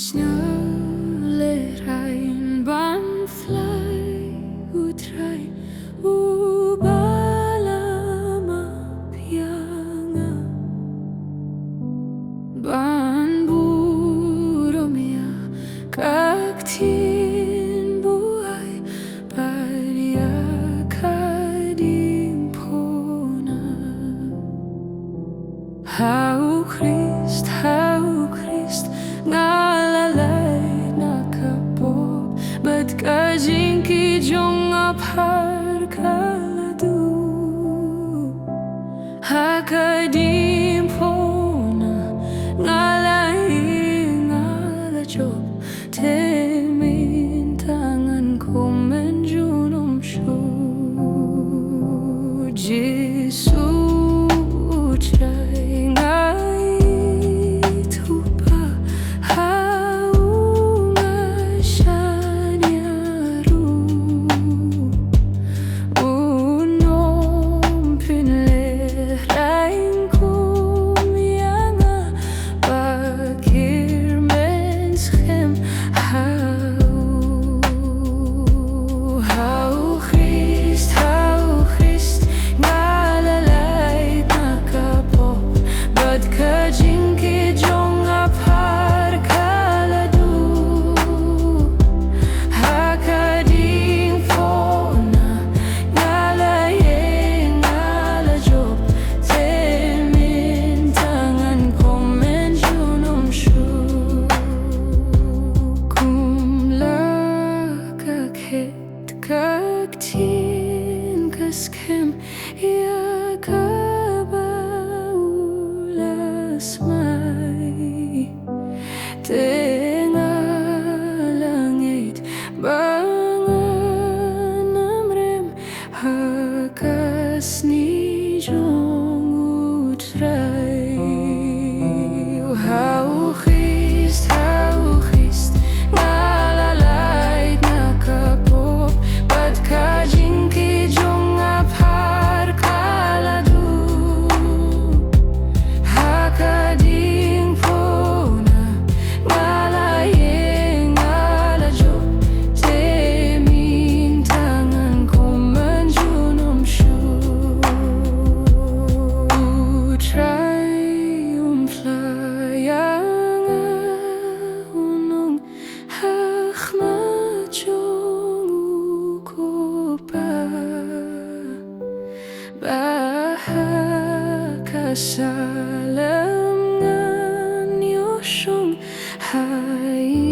Sngewlehrain ban Phla Trai balama pianga ban buromia kaktin buhay paria kadimpona Hau Christ ngalalay nakapop Ba't ka jinki jong apar kaladu Hakadimpona ngalay ngalajob Temin tangan ko menjunom shu Jesu Trai Kaktin kaskem ya kaba ulas may tengah langit bangan amrem hakas ni jong utrai hau Christ ngalalay nakapop Ba't ka jinki jong apar kaladu Hakadimpona ngalayeng ngalajob Temin tangan ko menjunom shu Trai Phla yang unong hakma jong Bahaka salam ngan yosyong hai